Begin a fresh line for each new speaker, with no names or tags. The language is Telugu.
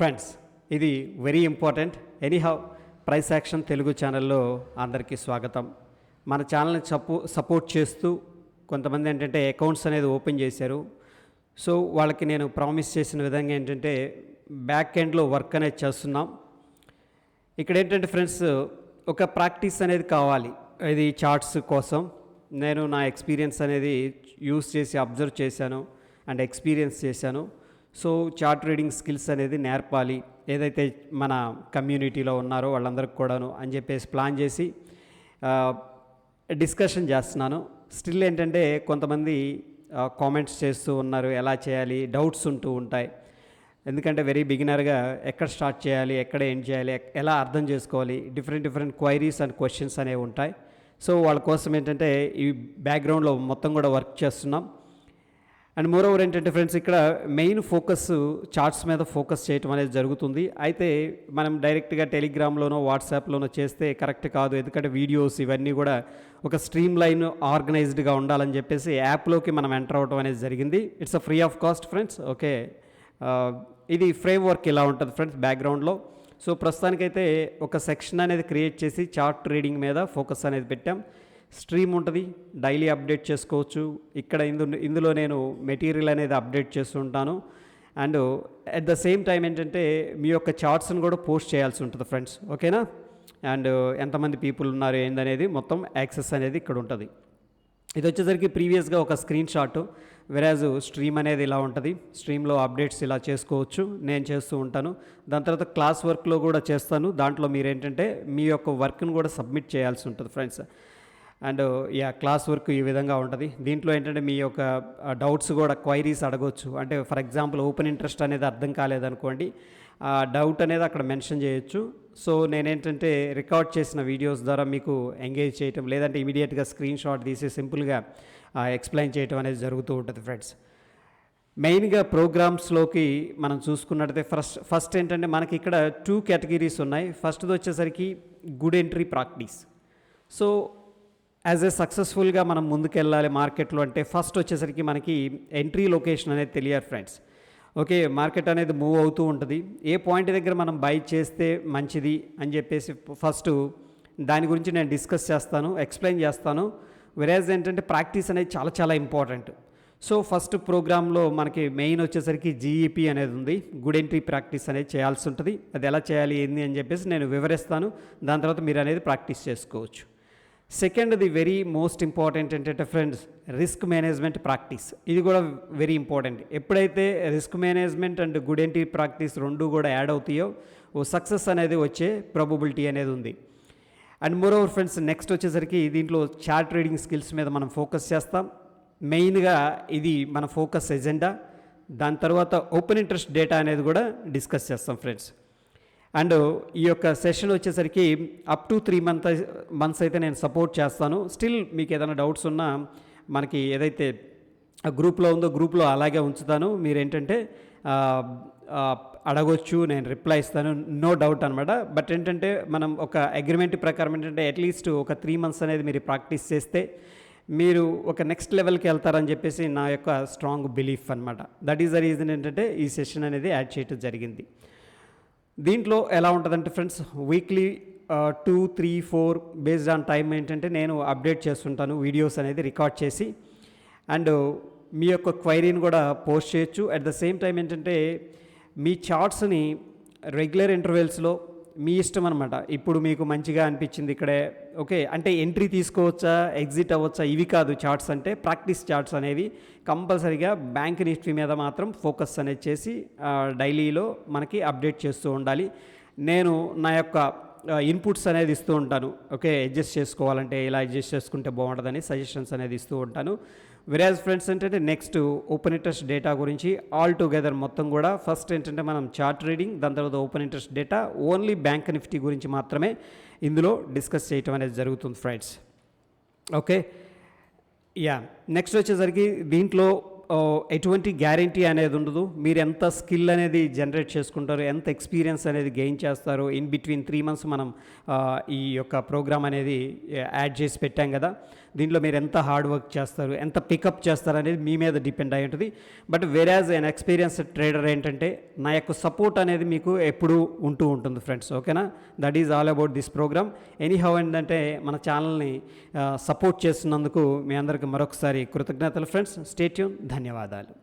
ఫ్రెండ్స్, ఇది very important. Anyhow price action Telugu ఛానల్లో అందరికీ స్వాగతం. మన ఛానల్ని సపోర్ట్ చేస్తూ కొంతమంది ఏంటంటే అకౌంట్స్ అనేది ఓపెన్ చేశారు. సో వాళ్ళకి నేను ప్రామిస్ చేసిన విధంగా ఏంటంటే బ్యాక్ ఎండ్లో వర్క్ అనేది చేస్తున్నాం. ఇక్కడ ఏంటంటే ఫ్రెండ్స్, ఒక ప్రాక్టీస్ అనేది కావాలి. ఇది చార్ట్స్ కోసం నేను నా ఎక్స్పీరియన్స్ అనేది యూస్ చేసి అబ్జర్వ్ చేశాను అండ్ ఎక్స్పీరియన్స్ చేశాను. సో చార్ట్ రీడింగ్ స్కిల్స్ అనేది నేర్పాలి, ఏదైతే మన కమ్యూనిటీలో ఉన్నారో వాళ్ళందరికీ కూడాను అని చెప్పేసి ప్లాన్ చేసి డిస్కషన్ చేస్తున్నాను. స్టిల్ ఏంటంటే కొంతమంది కామెంట్స్ చేస్తూ ఉన్నారు, ఎలా చేయాలి, డౌట్స్ ఉంటూ ఉంటాయి. ఎందుకంటే వెరీ బిగినర్గా ఎక్కడ స్టార్ట్ చేయాలి, ఎక్కడ ఎండ్ చేయాలి, ఎలా అర్థం చేసుకోవాలి, డిఫరెంట్ క్వైరీస్ అండ్ క్వశ్చన్స్ అనేవి ఉంటాయి. సో వాళ్ళ కోసం ఏంటంటే ఈ బ్యాక్గ్రౌండ్లో మొత్తం కూడా వర్క్ చేస్తున్నాం. అండ్ మోరోవర్ ఏంటంటే ఫ్రెండ్స్, ఇక్కడ మెయిన్ ఫోకస్ చార్ట్స్ మీద ఫోకస్ చేయటం అనేది జరుగుతుంది. అయితే మనం డైరెక్ట్గా టెలిగ్రామ్లోనో వాట్సాప్లోనో చేస్తే కరెక్ట్ కాదు. ఎందుకంటే వీడియోస్ ఇవన్నీ కూడా ఒక స్ట్రీమ్ లైన్ ఆర్గనైజ్డ్గా ఉండాలని చెప్పేసి యాప్లోకి మనం ఎంటర్ అవ్వడం అనేది జరిగింది. It's a free of cost friends. Okay, ఇది ఫ్రేమ్ వర్క్ ఇలా ఉంటుంది ఫ్రెండ్స్ బ్యాక్గ్రౌండ్లో. సో ప్రస్తుతానికైతే ఒక సెక్షన్ అనేది క్రియేట్ చేసి చార్ట్ రీడింగ్ మీద ఫోకస్ అనేది పెట్టాం. స్ట్రీమ్ ఉంటుంది, డైలీ అప్డేట్ చేసుకోవచ్చు. ఇక్కడ ఇందులో నేను మెటీరియల్ అనేది అప్డేట్ చేస్తుంటాను. And at the same time ఏంటంటే మీ యొక్క చార్ట్స్ని కూడా పోస్ట్ చేయాల్సి ఉంటుంది ఫ్రెండ్స్. ఓకేనా? అండ్ ఎంతమంది పీపుల్ ఉన్నారు ఏందనేది మొత్తం యాక్సెస్ అనేది ఇక్కడ ఉంటుంది. ఇది వచ్చేసరికి ప్రీవియస్గా ఒక స్క్రీన్ షాట్. వెరాజ్ స్ట్రీమ్ అనేది ఇలా ఉంటుంది. స్ట్రీమ్లో అప్డేట్స్ ఇలా చేసుకోవచ్చు, నేను చేస్తూ ఉంటాను. దాని తర్వాత క్లాస్ వర్క్లో కూడా చేస్తాను. దాంట్లో మీరు ఏంటంటే మీ యొక్క వర్క్ను కూడా సబ్మిట్ చేయాల్సి ఉంటుంది ఫ్రెండ్స్. అండ్ క్లాస్ వర్క్ ఈ విధంగా ఉంటుంది. దీంట్లో ఏంటంటే మీ యొక్క డౌట్స్ కూడా క్వైరీస్ అడగవచ్చు. అంటే ఫర్ ఎగ్జాంపుల్ ఓపెన్ ఇంట్రెస్ట్ అనేది అర్థం కాలేదనుకోండి, డౌట్ అనేది అక్కడ మెన్షన్ చేయొచ్చు. సో నేనేంటంటే రికార్డ్ చేసిన వీడియోస్ ద్వారా మీకు ఎంగేజ్ చేయటం, లేదంటే ఇమీడియట్గా స్క్రీన్ షాట్ తీసి సింపుల్గా ఎక్స్ప్లెయిన్ చేయటం అనేది జరుగుతూ ఉంటుంది ఫ్రెండ్స్. మెయిన్గా ప్రోగ్రామ్స్లోకి మనం చూసుకున్నట్టయితే ఫస్ట్ ఏంటంటే మనకి ఇక్కడ 2 కేటగిరీస్ ఉన్నాయి. ఫస్ట్ది వచ్చేసరికి good entry practice. So as a సక్సెస్ఫుల్గా మనం ముందుకెళ్ళాలి మార్కెట్లో అంటే ఫస్ట్ వచ్చేసరికి మనకి ఎంట్రీ లొకేషన్ అనేది తెలియాలి ఫ్రెండ్స్. ఓకే, మార్కెట్ అనేది మూవ్ అవుతూ ఉంటుంది. ఏ పాయింట్ దగ్గర మనం బై చేస్తే మంచిది అని చెప్పేసి ఫస్ట్ దాని గురించి నేను డిస్కస్ చేస్తాను, ఎక్స్ప్లెయిన్ చేస్తాను. వెరాజ్ ఏంటంటే ప్రాక్టీస్ అనేది చాలా ఇంపార్టెంట్. సో ఫస్ట్ ప్రోగ్రాంలో మనకి మెయిన్ వచ్చేసరికి జీఈపీ అనేది ఉంది. గుడ్ ఎంట్రీ ప్రాక్టీస్ అనేది చేయాల్సి ఉంటుంది. అది ఎలా చేయాలి ఏంది అని చెప్పేసి నేను వివరిస్తాను. దాని తర్వాత మీరు అనేది ప్రాక్టీస్ చేసుకోవచ్చు. సెకండ్ది వెరీ మోస్ట్ ఇంపార్టెంట్ ఏంటంటే ఫ్రెండ్స్, రిస్క్ మేనేజ్మెంట్ ప్రాక్టీస్. ఇది కూడా వెరీ ఇంపార్టెంట్. ఎప్పుడైతే risk management and good entry practice రెండు కూడా యాడ్ అవుతాయో సక్సెస్ అనేది వచ్చే ప్రాబబిలిటీ అనేది ఉంది. అండ్ మోరోవర్ ఫ్రెండ్స్, నెక్స్ట్ వచ్చేసరికి దీంట్లో చార్ట్ రీడింగ్ స్కిల్స్ మీద మనం ఫోకస్ చేస్తాం. మెయిన్గా ఇది మన ఫోకస్ ఎజెండా. దాని తర్వాత ఓపెన్ ఇంట్రెస్ట్ డేటా అనేది కూడా డిస్కస్ చేస్తాం ఫ్రెండ్స్. అండ్ ఈ యొక్క సెషన్ వచ్చేసరికి అప్ టు 3 మంత్స్ అయితే నేను సపోర్ట్ చేస్తాను. స్టిల్ మీకు ఏదైనా డౌట్స్ ఉన్నా మనకి ఏదైతే గ్రూప్లో ఉందో గ్రూప్లో అలాగే ఉంచుతాను. మీరేంటంటే అడగొచ్చు, నేను రిప్లై ఇస్తాను, నో డౌట్ అనమాట. బట్ ఏంటంటే మనం ఒక అగ్రిమెంట్ ప్రకారం ఏంటంటే అట్లీస్ట్ ఒక 3 మంత్స్ అనేది మీరు ప్రాక్టీస్ చేస్తే మీరు ఒక నెక్స్ట్ లెవెల్కి వెళ్తారని చెప్పేసి నా యొక్క స్ట్రాంగ్ బిలీఫ్ అనమాట. దట్ ఈస్ ద రీజన్ ఏంటంటే ఈ సెషన్ అనేది యాడ్ చేయడం జరిగింది. దీంట్లో ఎలా ఉంటుందంటే friends, weekly 2, 3, 4 based on time ఏంటంటే నేను అప్డేట్ చేస్తుంటాను వీడియోస్ అనేది రికార్డ్ చేసి. అండ్ మీ యొక్క క్వైరీని కూడా పోస్ట్ చేయొచ్చు. అట్ ద సేమ్ టైం ఏంటంటే మీ చార్ట్స్ని రెగ్యులర్ ఇంటర్వెల్స్లో మీ ఇష్టం అనమాట. ఇప్పుడు మీకు మంచిగా అనిపించింది ఇక్కడే, ఓకే అంటే ఎంట్రీ తీసుకోవచ్చా, ఎగ్జిట్ అవ్వచ్చా, ఇవి కాదు చార్ట్స్ అంటే. ప్రాక్టీస్ చార్ట్స్ అనేవి కంపల్సరీగా బ్యాంక్ నిఫ్టీ మీద మాత్రం ఫోకస్ అనేది చేసి డైలీలో మనకి అప్డేట్ చేస్తూ ఉండాలి. నేను నా యొక్క ఇన్పుట్స్ అనేది ఇస్తూ ఉంటాను. ఓకే, అడ్జస్ట్ చేసుకోవాలంటే ఇలా అడ్జస్ట్ చేసుకుంటే బాగుంటుందని సజెషన్స్ అనేది ఇస్తూ ఉంటాను. వెరాజ్ ఫ్రెండ్స్ ఏంటంటే నెక్స్ట్ ఓపెన్ ఇంట్రెస్ట్ డేటా గురించి ఆల్ టుగెదర్ మొత్తం కూడా ఫస్ట్ ఏంటంటే మనం చార్ట్ రీడింగ్, దాని తర్వాత open interest data, only bank Nifty గురించి మాత్రమే ఇందులో డిస్కస్ చేయటం అనేది జరుగుతుంది ఫ్రెండ్స్. ఓకే, నెక్స్ట్ వచ్చేసరికి దీంట్లో ఎటువంటి గ్యారంటీ అనేది ఉండదు. మీరు ఎంత స్కిల్ అనేది జనరేట్ చేసుకుంటారు, ఎంత ఎక్స్పీరియన్స్ అనేది గెయిన్ చేస్తారు. ఇన్ బిట్వీన్ 3 మంత్స్ మనం ఈ యొక్క ప్రోగ్రామ్ అనేది యాడ్ చేసి పెట్టాం కదా. దీంట్లో మీరు ఎంత హార్డ్ వర్క్ చేస్తారు, ఎంత పికప్ చేస్తారు అనేది మీ మీద డిపెండ్ అయి ఉంటుంది. But whereas N experienced trader ఏంటంటే నా యొక్క సపోర్ట్ అనేది మీకు ఎప్పుడూ ఉంటూ ఉంటుంది ఫ్రెండ్స్. ఓకేనా, that is all about this program. Anyhow ఏంటంటే మన ఛానల్ని సపోర్ట్ చేస్తున్నందుకు మీ అందరికీ మరొకసారి కృతజ్ఞతలు ఫ్రెండ్స్. Stay tune. ధన్యవాదాలు.